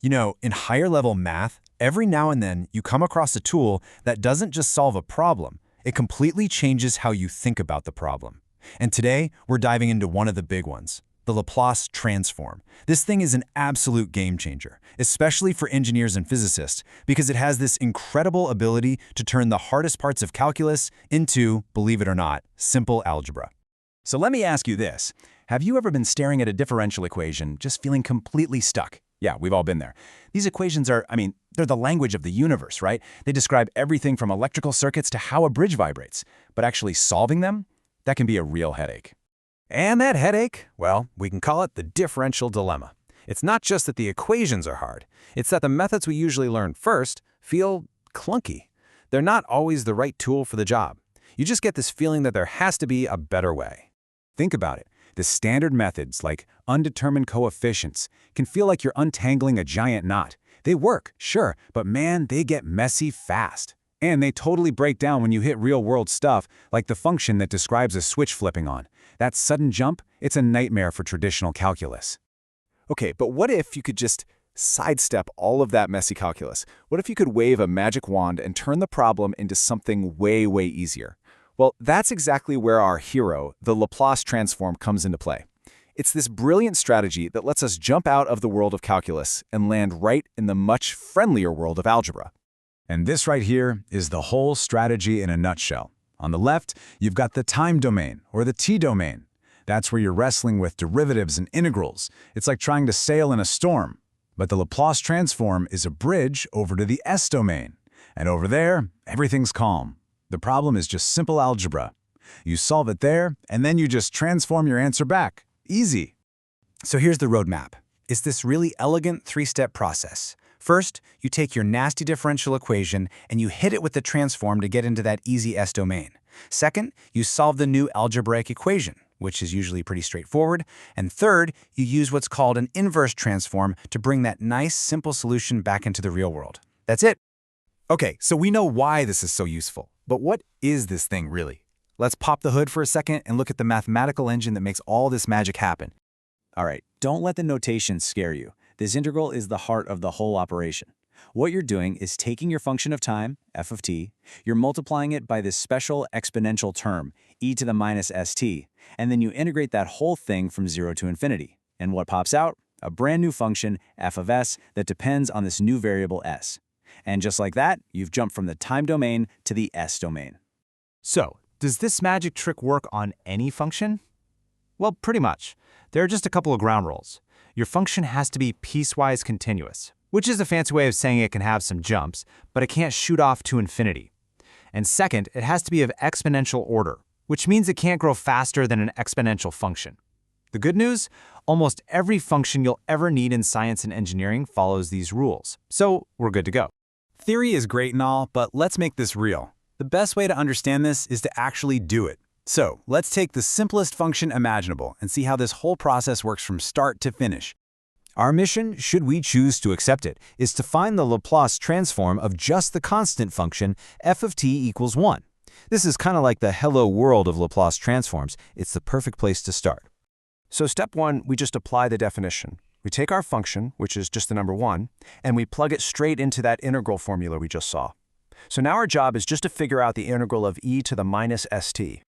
You know, in higher level math, every now and then you come across a tool that doesn't just solve a problem, it completely changes how you think about the problem. And today, we're diving into one of the big ones, the Laplace transform. This thing is an absolute game changer, especially for engineers and physicists, because it has this incredible ability to turn the hardest parts of calculus into, believe it or not, simple algebra. So let me ask you this. Have you ever been staring at a differential equation, just feeling completely stuck? Yeah, we've all been there. These equations are, they're the language of the universe, right? They describe everything from electrical circuits to how a bridge vibrates. But actually solving them, that can be a real headache. And that headache, well, we can call it the differential dilemma. It's not just that the equations are hard, it's that the methods we usually learn first feel clunky. They're not always the right tool for the job. You just get this feeling that there has to be a better way. Think about it. The standard methods, like undetermined coefficients, can feel like you're untangling a giant knot. They work, sure, but man, they get messy fast. And they totally break down when you hit real-world stuff, like the function that describes a switch flipping on. That sudden jump, it's a nightmare for traditional calculus. Okay, but what if you could just sidestep all of that messy calculus? What if you could wave a magic wand and turn the problem into something way, way easier? Well, that's exactly where our hero, the Laplace transform, comes into play. It's this brilliant strategy that lets us jump out of the world of calculus and land right in the much friendlier world of algebra. And this right here is the whole strategy in a nutshell. On the left, you've got the time domain, or the t-domain. That's where you're wrestling with derivatives and integrals. It's like trying to sail in a storm. But the Laplace transform is a bridge over to the s-domain. And over there, everything's calm. The problem is just simple algebra. You solve it there, and then you just transform your answer back. Easy. So here's the roadmap. It's this really elegant three-step process. First, you take your nasty differential equation and you hit it with the transform to get into that easy s-domain. Second, you solve the new algebraic equation, which is usually pretty straightforward. And third, you use what's called an inverse transform to bring that nice, simple solution back into the real world. That's it. Okay, so we know why this is so useful. But what is this thing really? Let's pop the hood for a second and look at the mathematical engine that makes all this magic happen. All right, don't let the notation scare you. This integral is the heart of the whole operation. What you're doing is taking your function of time, f of t, you're multiplying it by this special exponential term, e to the minus st, and then you integrate that whole thing from 0 to infinity. And what pops out? A brand new function, f of s, that depends on this new variable s. And just like that, you've jumped from the time domain to the s domain. So, does this magic trick work on any function? Well, pretty much. There are just a couple of ground rules. Your function has to be piecewise continuous, which is a fancy way of saying it can have some jumps, but it can't shoot off to infinity. And second, it has to be of exponential order, which means it can't grow faster than an exponential function. The good news? Almost every function you'll ever need in science and engineering follows these rules, so we're good to go. Theory is great and all, but let's make this real. The best way to understand this is to actually do it. So let's take the simplest function imaginable and see how this whole process works from start to finish. Our mission, should we choose to accept it, is to find the Laplace transform of just the constant function f of t equals 1. This is kind of like the hello world of Laplace transforms. It's the perfect place to start. So step one, we just apply the definition. We take our function, which is just the number 1, and we plug it straight into that integral formula we just saw. So now our job is just to figure out the integral of e to the minus st.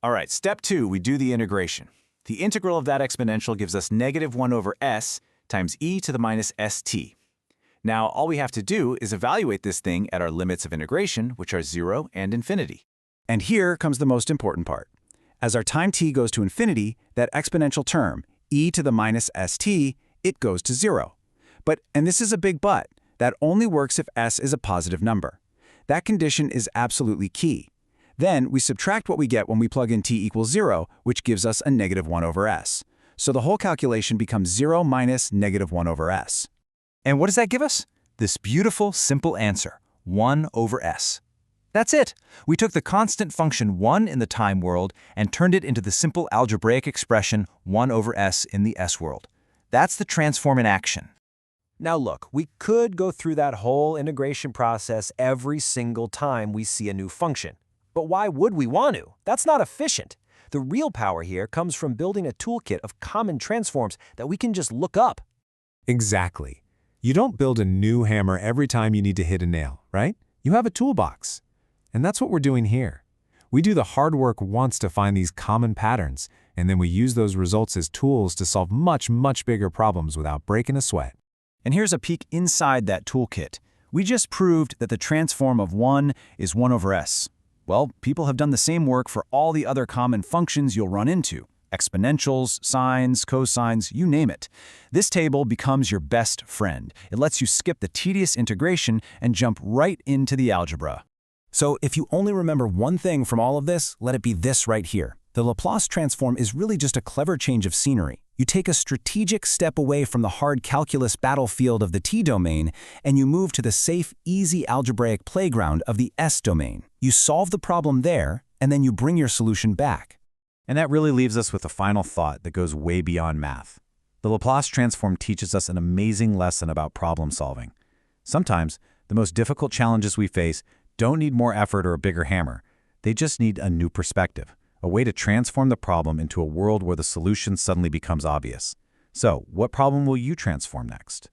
All right, step 2, we do the integration. The integral of that exponential gives us negative 1 over s times e to the minus st. Now, all we have to do is evaluate this thing at our limits of integration, which are 0 and infinity. And here comes the most important part. As our time t goes to infinity, that exponential term, e to the minus st, it goes to 0. But, and this is a big but, that only works if s is a positive number. That condition is absolutely key. Then we subtract what we get when we plug in t equals 0, which gives us a negative 1 over s. So the whole calculation becomes 0 minus negative 1 over s. And what does that give us? This beautiful, simple answer, 1 over s. That's it. We took the constant function 1 in the time world and turned it into the simple algebraic expression 1 over s in the s world. That's the transform in action. Now look, we could go through that whole integration process every single time we see a new function. But why would we want to? That's not efficient. The real power here comes from building a toolkit of common transforms that we can just look up. Exactly. You don't build a new hammer every time you need to hit a nail, right? You have a toolbox. And that's what we're doing here. We do the hard work once to find these common patterns, and then we use those results as tools to solve much, much bigger problems without breaking a sweat. And here's a peek inside that toolkit. We just proved that the transform of 1 is 1 over s. Well, people have done the same work for all the other common functions you'll run into. Exponentials, sines, cosines, you name it. This table becomes your best friend. It lets you skip the tedious integration and jump right into the algebra. So if you only remember one thing from all of this, let it be this right here. The Laplace transform is really just a clever change of scenery. You take a strategic step away from the hard calculus battlefield of the t-domain, and you move to the safe, easy algebraic playground of the s-domain. You solve the problem there, and then you bring your solution back. And that really leaves us with a final thought that goes way beyond math. The Laplace transform teaches us an amazing lesson about problem solving. Sometimes, the most difficult challenges we face don't need more effort or a bigger hammer. They just need a new perspective, a way to transform the problem into a world where the solution suddenly becomes obvious. So, what problem will you transform next?